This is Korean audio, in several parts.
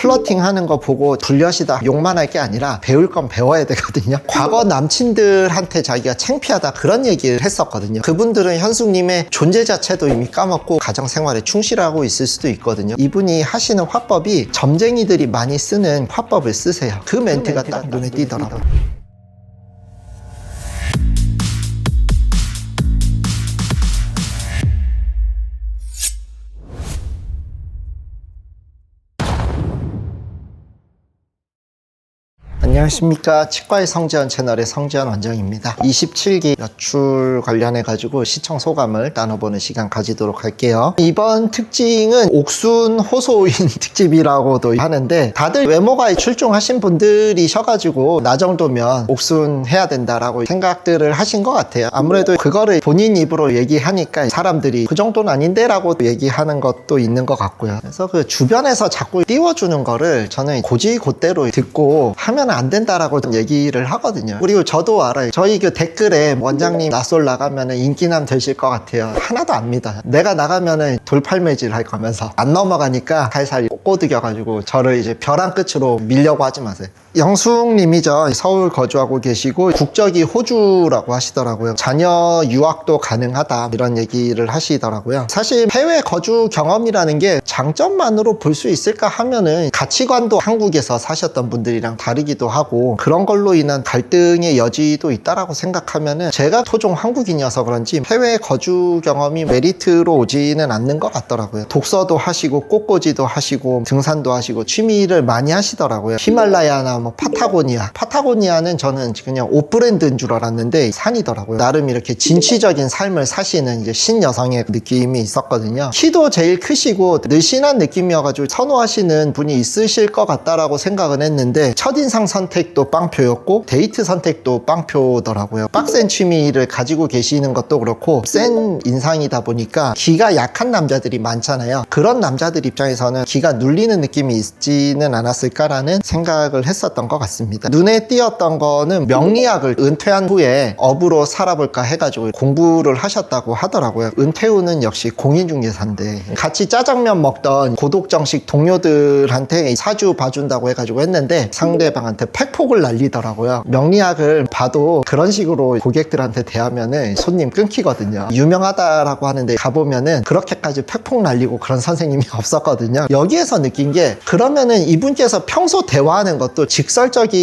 플러팅 하는 거 보고 불려시다 욕만 할 게 아니라 배울 건 배워야 되거든요. 과거 남친들한테 자기가 창피하다 그런 얘기를 했었거든요. 그분들은 현숙님의 존재 자체도 이미 까먹고 가정생활에 충실하고 있을 수도 있거든요. 이분이 하시는 화법이 점쟁이들이 많이 쓰는 화법을 쓰세요. 그 멘트가 딱 눈에 띄더라고요. 안녕하십니까. 치과의 성지연 채널의 성지연 원장입니다. 27기 여출 관련해 가지고 시청 소감을 나눠보는 시간 가지도록 할게요. 이번 특징은 옥순 호소인 특집이라고도 하는데, 다들 외모가 출중하신 분들이셔가지고 나 정도면 옥순 해야 된다라고 생각들을 하신 것 같아요. 아무래도 그거를 본인 입으로 얘기하니까 사람들이 그 정도는 아닌데 라고 얘기하는 것도 있는 것 같고요. 그래서 그 주변에서 자꾸 띄워주는 거를 저는 고지고대로 듣고 하면 안 된다라고 얘기를 하거든요. 그리고 저도 알아요. 저희 그 댓글에 원장님 낯설 나가면은 인기남 되실 것 같아요. 하나도 안 믿어요. 내가 나가면은 돌팔매질 할 거면서 안 넘어가니까 살살 꼬드겨가지고 저를 이제 벼랑 끝으로 밀려고 하지 마세요. 영숙님이죠. 서울 거주하고 계시고 국적이 호주라고 하시더라고요. 자녀 유학도 가능하다 이런 얘기를 하시더라고요. 사실 해외 거주 경험이라는 게 장점만으로 볼 수 있을까 하면은 가치관도 한국에서 사셨던 분들이랑 다르기도 하고 그런 걸로 인한 갈등의 여지도 있다라고 생각하면은 제가 토종 한국인이어서 그런지 해외 거주 경험이 메리트로 오지는 않는 것 같더라고요. 독서도 하시고 꽃꽂이도 하시고 등산도 하시고 취미를 많이 하시더라고요. 히말라야나 뭐 파타고니아는 저는 그냥 옷 브랜드인 줄 알았는데 산이더라고요. 나름 이렇게 진취적인 삶을 사시는 이제 신여성의 느낌이 있었거든요. 키도 제일 크시고 늘씬한 느낌이어가지고 선호하시는 분이 있으실 것 같다라고 생각은 했는데 첫인상 선택도 빵표였고 데이트 선택도 빵표더라고요. 빡센 취미를 가지고 계시는 것도 그렇고 센 인상이다 보니까 기가 약한 남자들이 많잖아요. 그런 남자들 입장에서는 기가 눌리는 느낌이 있지는 않았을까라는 생각을 했었던 것 같습니다. 눈에 띄었던 거는 명리학을 은퇴한 후에 업으로 살아볼까 해가지고 공부를 하셨다고 하더라고요. 은퇴 후는 역시 공인중개사인데 같이 짜장면 먹던 고독정식 동료들한테 사주 봐준다고 해가지고 했는데 상대방한테 팩폭을 날리더라고요. 명리학을 봐도 그런 식으로 고객들한테 대하면은 손님 끊기거든요. 유명하다라고 하는데 가보면은 그렇게까지 팩폭 날리고 그런 선생님이 없었거든요. 여기에서 느낀 게 그러면은 이분께서 평소 대화하는 것도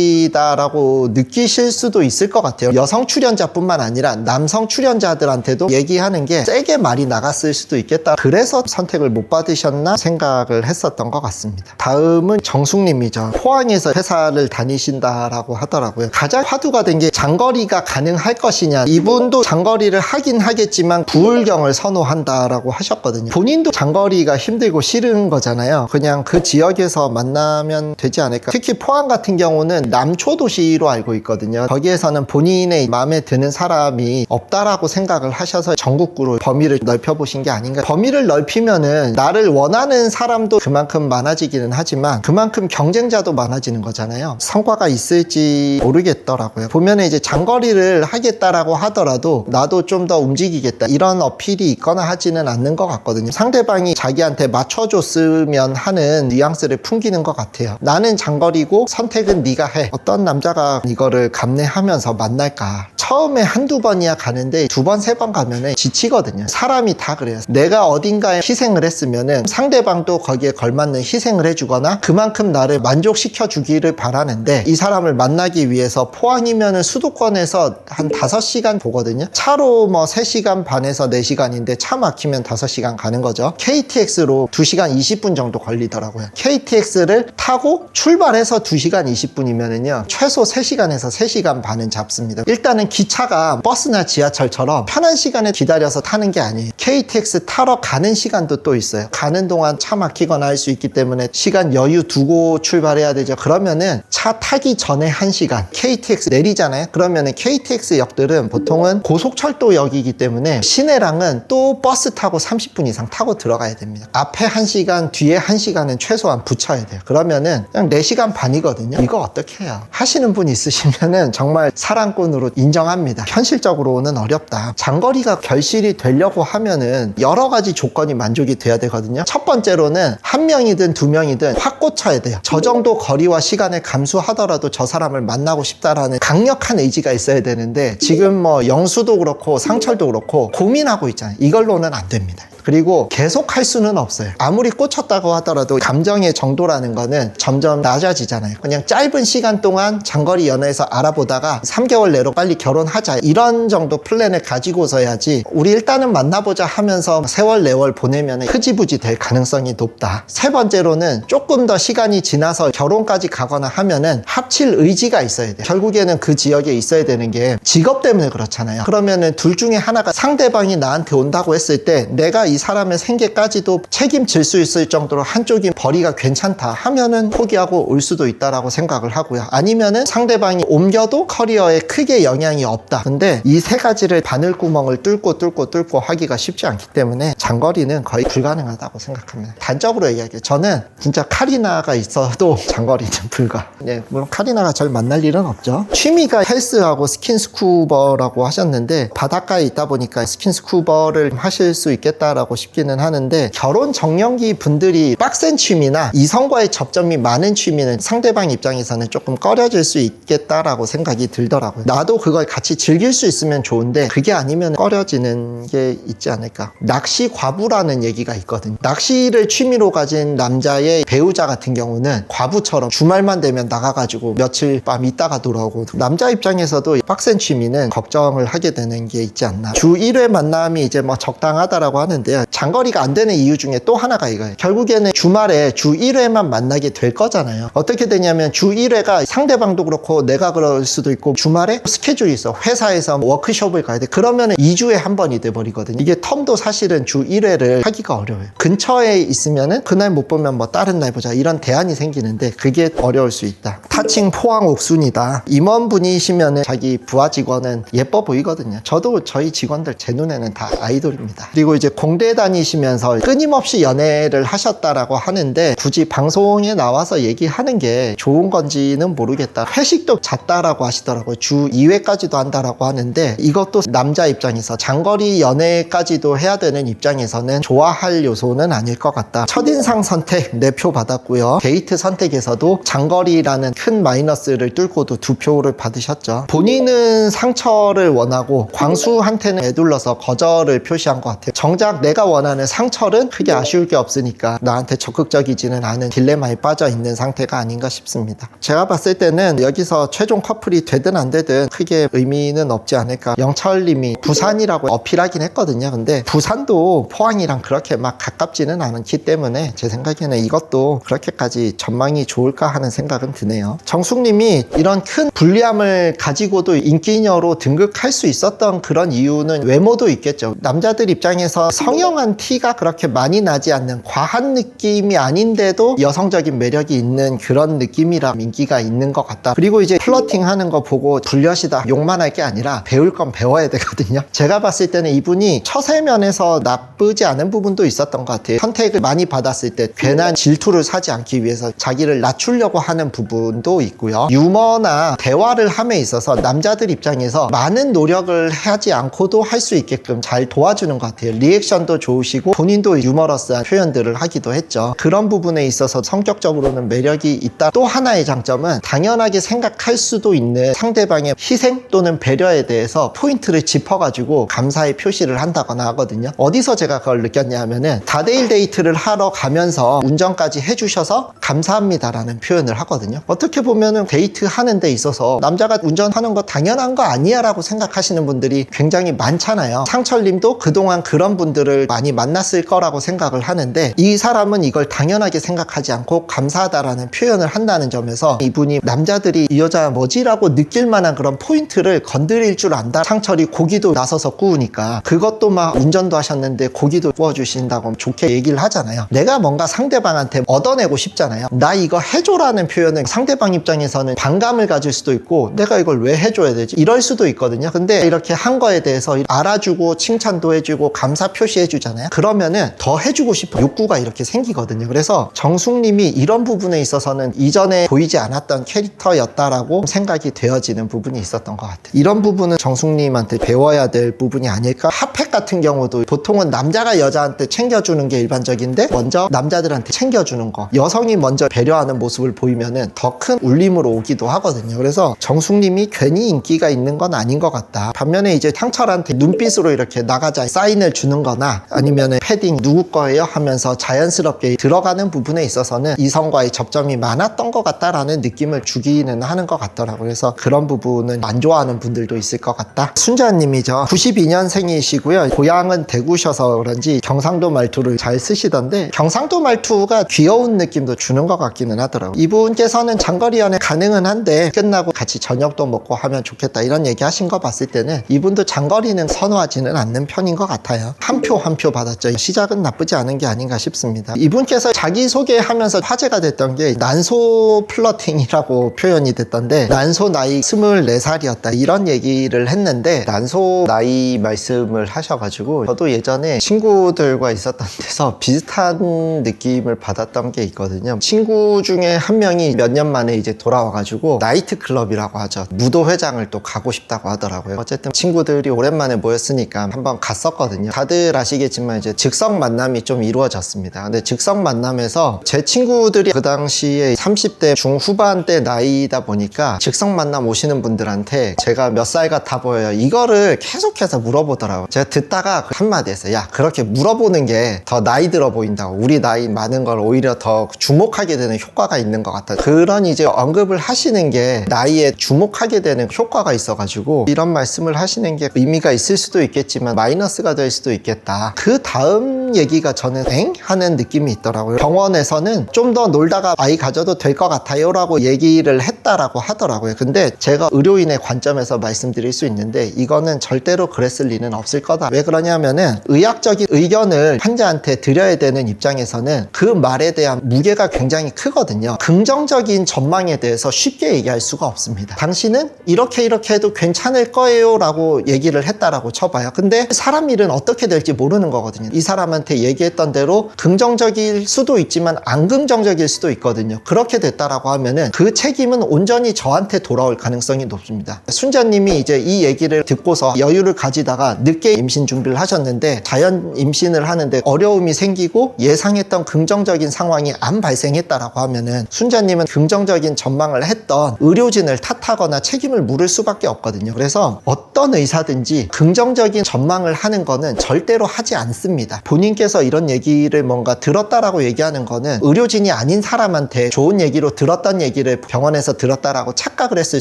직설적이다라고 느끼실 수도 있을 것 같아요. 여성 출연자뿐만 아니라 남성 출연자들한테도 얘기하는 게 세게 말이 나갔을 수도 있겠다. 그래서 선택을 못 받으셨나 생각을 했었던 것 같습니다. 다음은 정숙님이죠. 포항에서 회사를 다니신다라고 하더라고요. 가장 화두가 된 게 장거리가 가능할 것이냐. 이분도 장거리를 하긴 하겠지만 부울경을 선호한다라고 하셨거든요. 본인도 장거리가 힘들고 싫은 거잖아요. 그냥 그 지역에서 만나면 되지 않을까. 특히 포항 같은 경우는 남초 도시로 알고 있거든요. 거기에서는 본인의 마음에 드는 사람이 없다라고 생각을 하셔서 전국구로 범위를 넓혀보신 게 아닌가. 범위를 넓히면은 나를 원하는 사람도 그만큼 많아지기는 하지만 그만큼 경쟁자도 많아지는 거잖아요. 성과가 있을지 모르겠더라고요. 보면은 이제 장거리를 하겠다라고 하더라도 나도 좀 더 움직이겠다 이런 어필이 있거나 하지는 않는 것 같거든요. 상대방이 자기한테 맞춰줬으면 하는 뉘앙스를 풍기는 것 같아요. 나는 장거리고 선택은 네가 해. 어떤 남자가 이거를 감내하면서 만날까. 처음에 한두 번이야 가는데 두 번, 세 번 가면은 지치거든요. 사람이 다 그래요. 내가 어딘가에 희생을 했으면은 상대방도 거기에 걸맞는 희생을 해주거나 그만큼 나를 만족시켜 주기를 바라는데 이 사람을 만나기 위해서 포항이면은 수도권에서 한 5시간 보거든요. 차로 뭐 3시간 반에서 4시간인데 차 막히면 5시간 가는 거죠. KTX로 2시간 20분 정도 걸리더라고요. KTX를 타고 출발해서 2시간 20분이면은요 최소 3시간에서 3시간 반은 잡습니다. 일단은 기차가 버스나 지하철처럼 편한 시간에 기다려서 타는 게 아니에요. KTX 타러 가는 시간도 또 있어요. 가는 동안 차 막히거나 할 수 있기 때문에 시간 여유 두고 출발해야 되죠. 그러면은 차 타기 전에 1시간 KTX 내리잖아요. 그러면은 KTX 역들은 보통은 고속철도역이기 때문에 시내랑은 또 버스 타고 30분 이상 타고 들어가야 됩니다. 앞에 1시간 뒤에 1시간은 최소한 붙여야 돼요. 그러면은 그냥 4시간 반이거든요. 이거 어떻게 해요? 하시는 분 있으시면은 정말 사랑꾼으로 인정하 인정합니다. 현실적으로는 어렵다. 장거리가 결실이 되려고 하면은 여러 가지 조건이 만족이 돼야 되거든요. 첫 번째로는 한 명이든 두 명이든 확 꽂혀야 돼요. 저 정도 거리와 시간을 감수하더라도 저 사람을 만나고 싶다라는 강력한 의지가 있어야 되는데, 지금 뭐 영수도 그렇고 상철도 그렇고 고민하고 있잖아요. 이걸로는 안 됩니다. 그리고 계속 할 수는 없어요. 아무리 꽂혔다고 하더라도 감정의 정도라는 거는 점점 낮아지잖아요. 그냥 짧은 시간 동안 장거리 연애에서 알아보다가 3개월 내로 빨리 결혼하자, 이런 정도 플랜을 가지고서야지 우리 일단은 만나보자 하면서 세월 네월 보내면 흐지부지 될 가능성이 높다. 세 번째로는 조금 더 시간이 지나서 결혼까지 가거나 하면은 합칠 의지가 있어야 돼요. 결국에는 그 지역에 있어야 되는 게 직업 때문에 그렇잖아요. 그러면은 둘 중에 하나가 상대방이 나한테 온다고 했을 때 내가 이 사람의 생계까지도 책임질 수 있을 정도로 한쪽이 벌이가 괜찮다 하면은 포기하고 올 수도 있다라고 생각을 하고요. 아니면은 상대방이 옮겨도 커리어에 크게 영향이 없다. 근데 이 세 가지를 바늘구멍을 뚫고 하기가 쉽지 않기 때문에 장거리는 거의 불가능하다고 생각합니다. 단적으로 얘기할게요. 저는 진짜 카리나가 있어도 장거리는 불가. 네, 물론 카리나가 절 만날 일은 없죠. 취미가 헬스하고 스킨스쿠버라고 하셨는데, 바닷가에 있다 보니까 스킨스쿠버를 하실 수 있겠다라고 싶기는 하는데, 결혼 정년기 분들이 빡센 취미나 이성과의 접점이 많은 취미는 상대방 입장에서는 조금 꺼려질 수 있겠다라고 생각이 들더라고요. 나도 그걸 같이 즐길 수 있으면 좋은데 그게 아니면 꺼려지는 게 있지 않을까. 낚시 과부라는 얘기가 있거든요. 낚시를 취미로 가진 남자의 배우자 같은 경우는 과부처럼 주말만 되면 나가가지고 며칠 밤 있다가 돌아오고, 남자 입장에서도 빡센 취미는 걱정을 하게 되는 게 있지 않나. 주 1회 만남이 이제 뭐 적당하다라고 하는데요. 장거리가 안 되는 이유 중에 또 하나가 이거예요. 결국에는 주말에 주 1회만 만나게 될 거잖아요. 어떻게 되냐면 주 1회가 상대방도 그렇고 내가 그럴 수도 있고, 주말에 스케줄이 있어. 회사에서 워크숍을 가야 돼. 그러면 2주에 한 번이 돼버리거든요. 이게 텀도 사실은 주 1회를 하기가 어려워요. 근처에 있으면은 그날 못 보면 뭐 다른 날 보자, 이런 대안이 생기는데 그게 어려울 수 있다. 타칭 포항 옥순이다. 임원분이시면은 자기 부하 직원은 예뻐 보이거든요. 저도 저희 직원들 제 눈에는 다 아이돌입니다. 그리고 이제 공대 다니시면서 끊임없이 연애를 하셨다라고 하는데, 굳이 방송에 나와서 얘기하는 게 좋은 건지는 모르겠다. 회식도 잦다라고 하시더라고요. 주 2회까지도 한다라고 하는데, 이것도 남자 입장에서 장거리 연애까지도 해야 되는 입장에서는 좋아할 요소는 아닐 것 같다. 첫인상 선택 4표 받았고요. 데이트 선택에서도 장거리라는 큰 마이너스를 뚫고도 2표를 받으셨죠. 본인은 상처를 원하고 광수한테는 애둘러서 거절을 표시한 것 같아요. 정작 내가 원하는 상철은 크게 아쉬울 게 없으니까 나한테 적극적이지는 않은 딜레마에 빠져 있는 상태가 아닌가 싶습니다. 제가 봤을 때는 여기서 최종 커플이 되든 안 되든 크게 의미는 없지 않을까. 영철님이 부산이라고 어필하긴 했거든요. 근데 부산도 포항이랑 그렇게 막 가깝지는 않기 때문에 제 생각에는 이것도 그렇게까지 전망이 좋을까 하는 생각은 드네요. 정숙님이 이런 큰 불리함을 가지고도 인기녀로 등극할 수 있었던 그런 이유는 외모도 있겠죠. 남자들 입장에서 성형한 티가 그렇게 많이 나지 않는 과한 느낌이 아닌데도 여성적인 매력이 있는 그런 느낌이라 인기가 있는 것 같다. 그리고 이제 플러팅 하는 거 보고 불려시다 욕만 할 게 아니라 배울 건 배워야 되거든요. 제가 봤을 때는 이분이 처세면에서 나쁘지 않은 부분도 있었던 것 같아요. 선택을 많이 받았을 때 괜한 질투를 사지 않기 위해서 자기를 낮추려고 하는 부분도 있고요. 유머나 대화를 함에 있어서 남자들 입장에서 많은 노력을 하지 않고도 할 수 있게끔 잘 도와주는 것 같아요. 리액션도 좋으시고 본인도 유머러스한 표현들을 하기도 했죠. 그런 부분에 있어서 성격적으로는 매력이 있다. 또 하나의 장점은 당연하게 생각할 수도 있는 상대방의 희생 또는 배려에 대해서 포인트를 짚어가지고 감사의 표시를 한다거나 하거든요. 어디서 제가 그걸 느꼈냐 하면은 다대일 데이트를 하러 가면서 운전까지 해주셔서 감사합니다라는 표현을 하거든요. 어떻게 보면은 데이트 하는 데 있어서 남자가 운전하는 거 당연한 거 아니야 라고 생각하시는 분들이 굉장히 많잖아요. 상철님도 그동안 그런 분들을 많이 만났을 거라고 생각을 하는데, 이 사람은 이걸 당연하게 생각하지 않고 감사하다라는 표현을 한다는 점에서 이분이 남자들이 이 여자 뭐지라고 느낄 만한 그런 포인트를 건드릴 줄 안다. 상철이 고기도 나서서 구우니까 그것도 막 운전도 하셨는데 고기도 구워주신다고 좋게 얘기를 하잖아요. 내가 뭔가 상대방한테 얻어내고 싶잖아요. 나 이거 해줘라는 표현은 상대방 입장에서는 반감을 가질 수도 있고, 내가 이걸 왜 해줘야 되지? 이럴 수도 있거든요. 근데 이렇게 한 거에 대해서 알아주고 칭찬도 해주고 감사 표시해 해주잖아요. 그러면은 더 해주고 싶은 욕구가 이렇게 생기거든요. 그래서 정숙님이 이런 부분에 있어서는 이전에 보이지 않았던 캐릭터였다라고 생각이 되어지는 부분이 있었던 것 같아요. 이런 부분은 정숙님한테 배워야 될 부분이 아닐까. 핫팩 같은 경우도 보통은 남자가 여자한테 챙겨주는 게 일반적인데 먼저 남자들한테 챙겨주는 거, 여성이 먼저 배려하는 모습을 보이면은 더 큰 울림으로 오기도 하거든요. 그래서 정숙님이 괜히 인기가 있는 건 아닌 것 같다. 반면에 이제 상철한테 눈빛으로 이렇게 나가자 사인을 주는 거나 아니면은 패딩 누구 거예요 하면서 자연스럽게 들어가는 부분에 있어서는 이성과의 접점이 많았던 것 같다라는 느낌을 주기는 하는 것 같더라고요. 그래서 그런 부분은 안 좋아하는 분들도 있을 것 같다. 순자님이죠. 92년생이시고요. 고향은 대구셔서 그런지 경상도 말투를 잘 쓰시던데 경상도 말투가 귀여운 느낌도 주는 것 같기는 하더라고요. 이분께서는 장거리 연애 가능은 한데 끝나고 같이 저녁도 먹고 하면 좋겠다 이런 얘기 하신 거 봤을 때는 이분도 장거리는 선호하지는 않는 편인 것 같아요. 한 표 한 표 받았죠. 시작은 나쁘지 않은 게 아닌가 싶습니다. 이분께서 자기소개하면서 화제가 됐던 게 난소 플러팅이라고 표현이 됐던데 난소 나이 24살이었다 이런 얘기를 했는데 난소 나이 말씀을 하셔가지고 저도 예전에 친구들과 있었던 데서 비슷한 느낌을 받았던 게 있거든요. 친구 중에 한 명이 몇 년 만에 이제 돌아와가지고 나이트클럽이라고 하죠. 무도회장을 또 가고 싶다고 하더라고요. 어쨌든 친구들이 오랜만에 모였으니까 한번 갔었거든요. 다들 아시겠지만 이제 즉석 만남이 좀 이루어졌습니다. 근데 즉석 만남에서 제 친구들이 그 당시에 30대 중후반대 나이다 보니까 즉석 만남 오시는 분들한테 제가 몇 살 같아 보여요 이거를 계속해서 물어보더라고요. 제가 듣다가 한마디 했어요. 야, 그렇게 물어보는 게 더 나이 들어 보인다고. 우리 나이 많은 걸 오히려 더 주목하게 되는 효과가 있는 것 같다. 그런 이제 언급을 하시는 게 나이에 주목하게 되는 효과가 있어가지고 이런 말씀을 하시는 게 의미가 있을 수도 있겠지만 마이너스가 될 수도 있겠다. 그 다음 얘기가 저는 엥? 하는 느낌이 있더라고요. 병원에서는 좀 더 놀다가 아이 가져도 될 것 같아요 라고 얘기를 했다라고 하더라고요. 근데 제가 의료인의 관점에서 말씀드릴 수 있는데 이거는 절대로 그랬을 리는 없을 거다. 왜 그러냐면은 의학적인 의견을 환자한테 드려야 되는 입장에서는 그 말에 대한 무게가 굉장히 크거든요. 긍정적인 전망에 대해서 쉽게 얘기할 수가 없습니다. 당신은 이렇게 해도 괜찮을 거예요 라고 얘기를 했다라고 쳐봐요. 근데 사람 일은 어떻게 될지 모르는 거거든요. 이 사람한테 얘기했던 대로 긍정적일 수도 있지만 안 긍정적일 수도 있거든요. 그렇게 됐다라고 하면은 그 책임은 온전히 저한테 돌아올 가능성이 높습니다. 순자님이 이제 이 얘기를 듣고서 여유를 가지다가 늦게 임신 준비를 하셨는데 자연 임신을 하는데 어려움이 생기고 예상했던 긍정적인 상황이 안 발생했다라고 하면은 순자님은 긍정적인 전망을 했던 의료진을 탓하거나 책임을 물을 수밖에 없거든요. 그래서 어떤 의사든지 긍정적인 전망을 하는 거는 절대로 하지 않습니다. 본인께서 이런 얘기를 뭔가 들었다라고 얘기하는 거는 의료진이 아닌 사람한테 좋은 얘기로 들었던 얘기를 병원에서 들었다라고 착각을 했을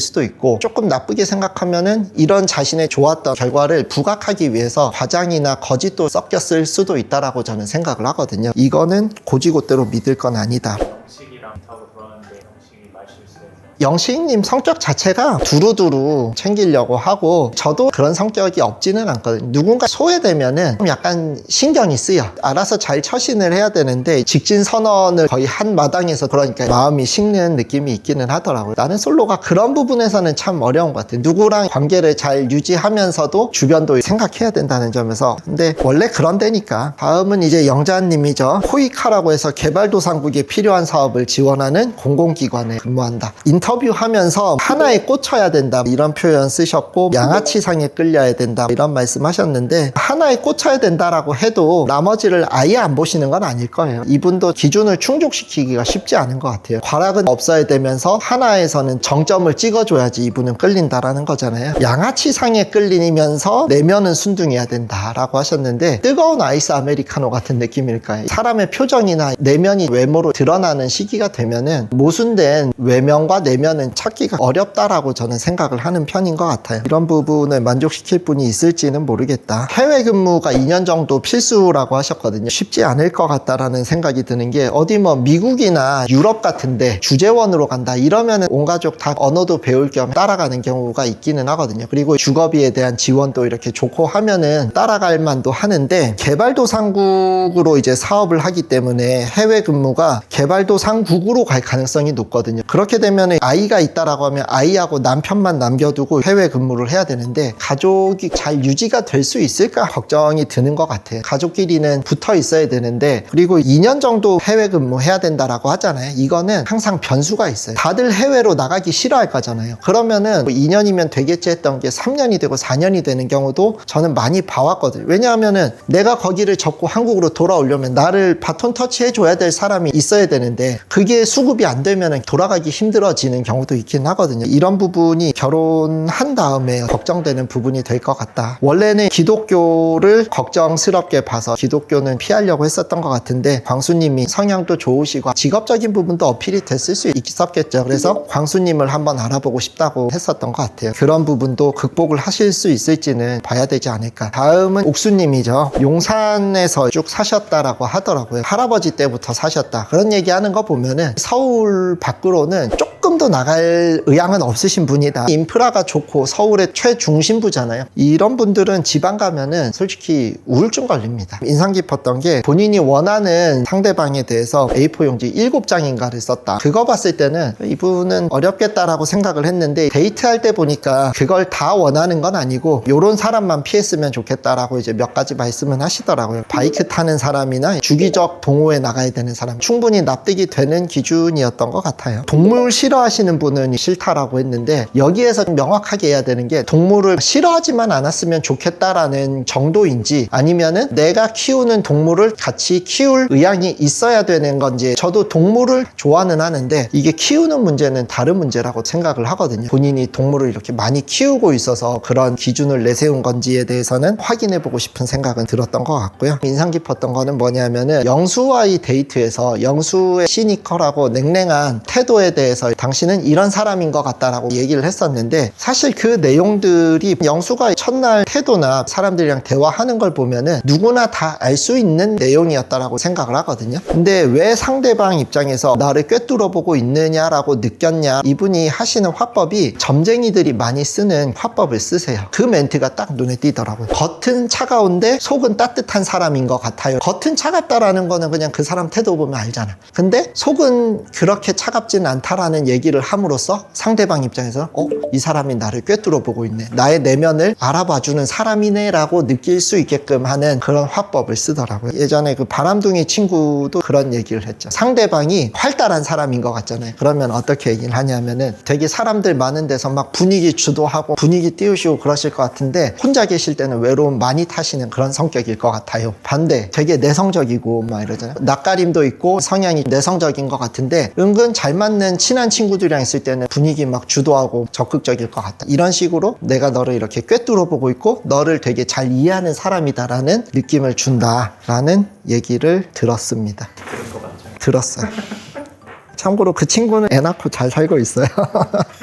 수도 있고 조금 나쁘게 생각하면은 이런 자신의 좋았던 결과를 부각하기 위해서 과장이나 거짓도 섞였을 수도 있다라고 저는 생각을 하거든요. 이거는 고지고대로 믿을 건 아니다. 영식이랑 타고 돌아왔는데 영식이 말실수해서 영식님 성격 자체가 두루두루 챙기려고 하고 저도 그런 성격이 없지는 않거든요. 누군가 소외되면은 좀 약간 신경이 쓰여. 알아서 잘 처신을 해야 되는데 직진 선언을 거의 한 마당에서 그러니까 마음이 식는 느낌이 있기는 하더라고요. 나는 솔로가 그런 부분에서는 참 어려운 것 같아요. 누구랑 관계를 잘 유지하면서도 주변도 생각해야 된다는 점에서. 근데 원래 그런 데니까. 다음은 이제 영자님이죠. 코이카라고 해서 개발도상국에 필요한 사업을 지원하는 공공기관에 근무한다. 인터뷰하면서 하나에 꽂혀야 된다 이런 표현 쓰셨고 양아치상에 끌려야 된다 이런 말씀 하셨는데 하나에 꽂혀야 된다라고 해도 나머지를 아예 안 보시는 건 아닐 거예요. 이분도 기준을 충족시키기가 쉽지 않은 것 같아요. 과락은 없어야 되면서 하나에서는 정점을 찍어줘야지 이분은 끌린다라는 거잖아요. 양아치상에 끌리면서 내면은 순둥해야 된다라고 하셨는데 뜨거운 아이스 아메리카노 같은 느낌일까요? 사람의 표정이나 내면이 외모로 드러나는 시기가 되면은 모순된 외면과 내면은 찾기가 어렵다라고 저는 생각을 하는 편인 것 같아요. 이런 부분을 만족시킬 분이 있을지는 모르겠다. 해외 근무가 2년 정도 필수라고 하셨거든요. 쉽지 않을 것 같다라는 생각이 드는 게 어디 뭐 미국이나 유럽 같은데 주재원으로 간다 이러면은 온 가족 다 언어도 배울 겸 따라가는 경우가 있기는 하거든요. 그리고 주거비에 대한 지원도 이렇게 좋고 하면은 따라갈 만도 하는데 개발도상국으로 이제 사업을 하기 때문에 해외 근무가 개발도상국으로 갈 가능성이 높고 높거든요. 그렇게 되면 아이가 있다라고 하면 아이하고 남편만 남겨두고 해외 근무를 해야 되는데 가족이 잘 유지가 될 수 있을까 걱정이 드는 것 같아요. 가족끼리는 붙어 있어야 되는데, 그리고 2년 정도 해외 근무해야 된다라고 하잖아요. 이거는 항상 변수가 있어요. 다들 해외로 나가기 싫어할 거잖아요. 그러면은 2년이면 되겠지 했던 게 3년이 되고 4년이 되는 경우도 저는 많이 봐왔거든요. 왜냐하면은 내가 거기를 접고 한국으로 돌아오려면 나를 바톤 터치해 줘야 될 사람이 있어야 되는데 그게 수급이 안 되면은 돌아가기 힘들어지는 경우도 있긴 하거든요. 이런 부분이 결혼한 다음에 걱정되는 부분이 될 것 같다. 원래는 기독교를 걱정스럽게 봐서 기독교는 피하려고 했었던 것 같은데 광수님이 성향도 좋으시고 직업적인 부분도 어필이 됐을 수 있었겠죠. 그래서 광수님을 한번 알아보고 싶다고 했었던 것 같아요. 그런 부분도 극복을 하실 수 있을지는 봐야 되지 않을까. 다음은 옥수님이죠. 용산에서 쭉 사셨다라고 하더라고요. 할아버지 때부터 사셨다. 그런 얘기하는 거 보면은 서울 밖으로는 조금 더 나갈 의향은 없으신 분이다. 인프라가 좋고 서울의 최중심부잖아요. 이런 분들은 지방 가면은 솔직히 우울증 걸립니다. 인상 깊었던 게 본인이 원하는 상대방에 대해서 A4 용지 7장인가를 썼다. 그거 봤을 때는 이분은 어렵겠다라고 생각을 했는데 데이트할 때 보니까 그걸 다 원하는 건 아니고 요런 사람만 피했으면 좋겠다라고 이제 몇 가지 말씀은 하시더라고요. 바이크 타는 사람이나 주기적 동호회 나가야 되는 사람 충분히 납득이 되는 기준이었던 것 같아요. 동물 싫어하시는 분은 싫다라고 했는데 여기에서 명확하게 해야 되는 게 동물을 싫어하지만 않았으면 좋겠다라는 정도인지 아니면은 내가 키우는 동물을 같이 키울 의향이 있어야 되는 건지. 저도 동물을 좋아는 하는데 이게 키우는 문제는 다른 문제라고 생각을 하거든요. 본인이 동물을 이렇게 많이 키우고 있어서 그런 기준을 내세운 건지에 대해서는 확인해보고 싶은 생각은 들었던 것 같고요. 인상 깊었던 거는 뭐냐면은 영수와의 데이트에서 영수의 시니컬하고 냉랭한 태도에 대해서 당신은 이런 사람인 것 같다라고 얘기를 했었는데 사실 그 내용들이 영수가 첫날 태도나 사람들이랑 대화하는 걸 보면은 누구나 다 알 수 있는 내용이었다라고 생각을 하거든요. 근데 왜 상대방 입장에서 나를 꿰뚫어 보고 있느냐라고 느꼈냐. 이분이 하시는 화법이 점쟁이들이 많이 쓰는 화법을 쓰세요. 그 멘트가 딱 눈에 띄더라고요. 겉은 차가운데 속은 따뜻한 사람인 것 같아요. 겉은 차갑다라는 거는 그냥 그 사람 태도 보면 알잖아. 근데 속은 그렇게 차갑진 않다라는 얘기를 함으로써 상대방 입장에서 이 사람이 나를 꿰뚫어 보고 있네. 나의 내면을 알아봐주는 사람이네 라고 느낄 수 있게끔 하는 그런 화법을 쓰더라고요. 예전에 그 바람둥이 친구도 그런 얘기를 했죠. 상대방이 활달한 사람인 것 같잖아요. 그러면 어떻게 얘기를 하냐면은 되게 사람들 많은 데서 막 분위기 주도하고 분위기 띄우시고 그러실 것 같은데 혼자 계실 때는 외로움 많이 타시는 그런 성격일 것 같아요. 반대 되게 내성적이고 막 이러잖아요. 낯가림도 있고 성향이 내성적인 것 같은데 은근 잘 맞는 친한 친구들이랑 있을 때는 분위기 막 주도하고 적극적일 것 같다. 이런 식으로 내가 너를 이렇게 꿰뚫어 보고 있고 너를 되게 잘 이해하는 사람이다라는 느낌을 준다라는 얘기를 들었습니다. 그런 거 맞죠? 들었어요. 참고로 그 친구는 애 낳고 잘 살고 있어요.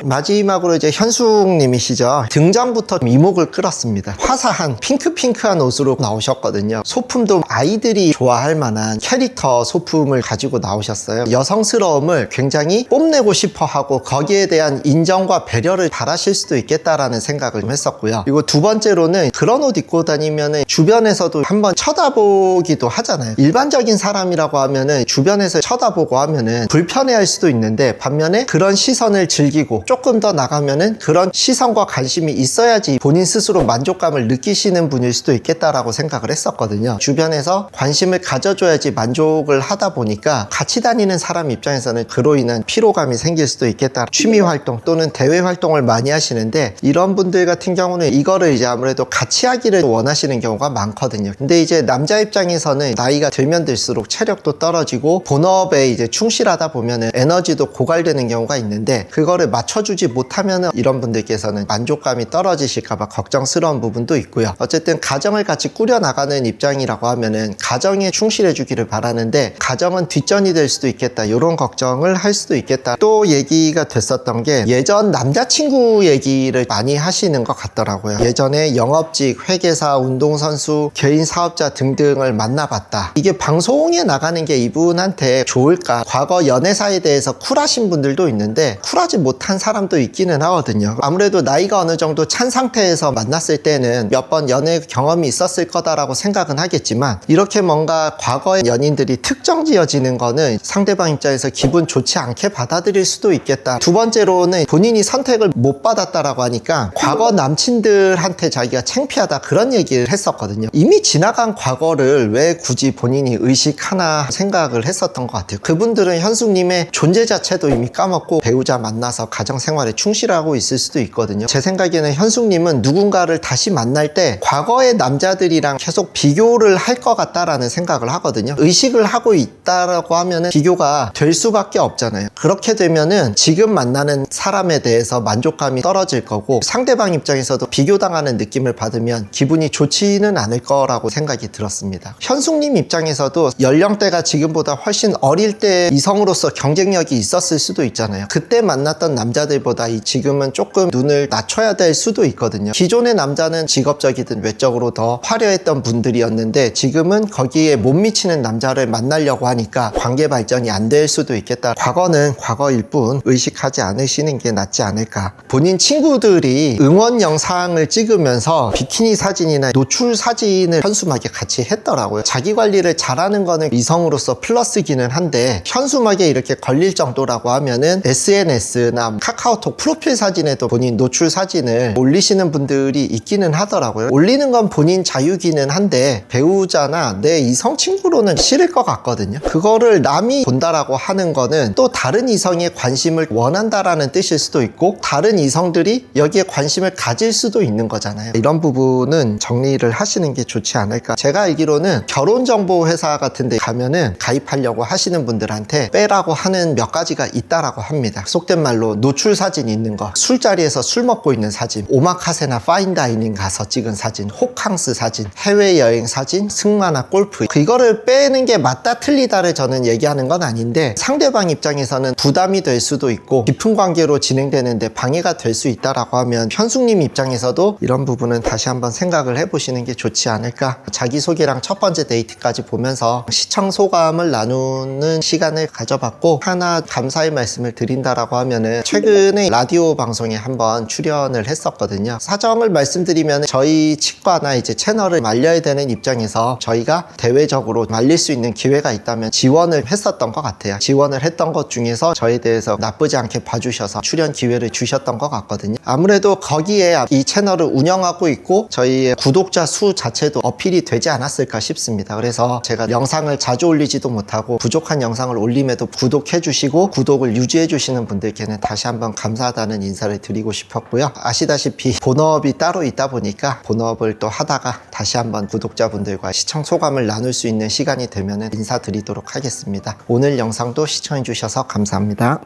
마지막으로 이제 현숙님이시죠. 등장부터 이목을 끌었습니다. 화사한 핑크한 옷으로 나오셨거든요. 소품도 아이들이 좋아할 만한 캐릭터 소품을 가지고 나오셨어요. 여성스러움을 굉장히 뽐내고 싶어 하고 거기에 대한 인정과 배려를 바라실 수도 있겠다라는 생각을 좀 했었고요. 그리고 두 번째로는 그런 옷 입고 다니면은 주변에서도 한번 쳐다보기도 하잖아요. 일반적인 사람이라고 하면은 주변에서 쳐다보고 하면은 불편해할 수도 있는데 반면에 그런 시선을 즐기고 조금 더 나가면은 그런 시선과 관심이 있어야지 본인 스스로 만족감을 느끼시는 분일 수도 있겠다라고 생각을 했었거든요. 주변에서 관심을 가져줘야지 만족을 하다 보니까 같이 다니는 사람 입장에서는 그로 인한 피로감이 생길 수도 있겠다. 취미 활동 또는 대외 활동을 많이 하시는데 이런 분들 같은 경우는 이거를 이제 아무래도 같이 하기를 원하시는 경우가 많거든요. 근데 이제 남자 입장에서는 나이가 들면 들수록 체력도 떨어지고 본업에 이제 충실하다 보면은 에너지도 고갈되는 경우가 있는데 그거를 맞춰주지 못하면은 이런 분들께서는 만족감이 떨어지실까봐 걱정스러운 부분도 있고요. 어쨌든 가정을 같이 꾸려나가는 입장이라고 하면은 가정에 충실해주기를 바라는데 가정은 뒷전이 될 수도 있겠다. 이런 걱정을 할 수도 있겠다. 또 얘기가 됐었던 게 예전 남자친구 얘기를 많이 하시는 것 같더라고요. 예전에 영업직, 회계사, 운동선수, 개인 사업자 등등을 만나봤다. 이게 방송에 나가는 게 이분한테 좋을까? 과거 연애사 남자에 대해서 쿨하신 분들도 있는데 쿨하지 못한 사람도 있기는 하거든요. 아무래도 나이가 어느 정도 찬 상태에서 만났을 때는 몇 번 연애 경험이 있었을 거다라고 생각은 하겠지만 이렇게 뭔가 과거의 연인들이 특정 지어지는 거는 상대방 입장에서 기분 좋지 않게 받아들일 수도 있겠다. 두 번째로는 본인이 선택을 못 받았다라고 하니까 과거 남친들한테 자기가 창피하다 그런 얘기를 했었거든요. 이미 지나간 과거를 왜 굳이 본인이 의식하나 생각을 했었던 것 같아요. 그분들은 현숙님의 존재 자체도 이미 까먹고 배우자 만나서 가정생활에 충실하고 있을 수도 있거든요. 제 생각에는 현숙님은 누군가를 다시 만날 때 과거의 남자들이랑 계속 비교를 할 것 같다라는 생각을 하거든요. 의식을 하고 있다라고 하면은 비교가 될 수밖에 없잖아요. 그렇게 되면은 지금 만나는 사람에 대해서 만족감이 떨어질 거고 상대방 입장에서도 비교당하는 느낌을 받으면 기분이 좋지는 않을 거라고 생각이 들었습니다. 현숙님 입장에서도 연령대가 지금보다 훨씬 어릴 때 이성으로서 경쟁력이 있었을 수도 있잖아요. 그때 만났던 남자들보다 지금은 조금 눈을 낮춰야 될 수도 있거든요. 기존의 남자는 직업적이든 외적으로 더 화려했던 분들이었는데 지금은 거기에 못 미치는 남자를 만나려고 하니까 관계 발전이 안 될 수도 있겠다. 과거는 과거일 뿐 의식하지 않으시는 게 낫지 않을까. 본인 친구들이 응원 영상을 찍으면서 비키니 사진이나 노출 사진을 현수막에 같이 했더라고요. 자기 관리를 잘하는 거는 이성으로서 플러스기는 한데 현수막에 이렇게 걸릴 정도라고 하면은 SNS나 카카오톡 프로필 사진에도 본인 노출 사진을 올리시는 분들이 있기는 하더라고요. 올리는 건 본인 자유기는 한데 배우자나 내 이성 친구로는 싫을 것 같거든요. 그거를 남이 본다라고 하는 거는 또 다른 이성의 관심을 원한다라는 뜻일 수도 있고 다른 이성들이 여기에 관심을 가질 수도 있는 거잖아요. 이런 부분은 정리를 하시는 게 좋지 않을까. 제가 알기로는 결혼정보회사 같은 데 가면은 가입하려고 하시는 분들한테 빼라고 하는 몇 가지가 있다라고 합니다. 속된 말로 노출 사진 있는 거, 술자리에서 술 먹고 있는 사진, 오마카세나 파인다이닝 가서 찍은 사진, 호캉스 사진, 해외여행 사진, 승마나 골프, 이거를 빼는 게 맞다 틀리다를 저는 얘기하는 건 아닌데 상대방 입장에서는 부담이 될 수도 있고 깊은 관계로 진행되는데 방해가 될 수 있다라고 하면 현숙님 입장에서도 이런 부분은 다시 한번 생각을 해보시는 게 좋지 않을까. 자기소개랑 첫 번째 데이트까지 보면서 시청 소감을 나누는 시간을 가져봤고 하나 감사의 말씀을 드린다라고 하면은 최근에 라디오 방송에 한번 출연을 했었거든요. 사정을 말씀드리면 저희 치과나 이제 채널을 말려야 되는 입장에서 저희가 대외적으로 말릴 수 있는 기회가 있다면 지원을 했었던 것 같아요. 지원을 했던 것 중에서 저에 대해서 나쁘지 않게 봐주셔서 출연 기회를 주셨던 것 같거든요. 아무래도 거기에 이 채널을 운영하고 있고 저희의 구독자 수 자체도 어필이 되지 않았을까 싶습니다. 그래서 제가 영상을 자주 올리지도 못하고 부족한 영상을 올림에도 구독해 주시고 구독을 유지해 주시는 분들께는 다시 한번 감사하다는 인사를 드리고 싶었고요. 아시다시피 본업이 따로 있다 보니까 본업을 또 하다가 다시 한번 구독자분들과 시청 소감을 나눌 수 있는 시간이 되면 인사드리도록 하겠습니다. 오늘 영상도 시청해 주셔서 감사합니다.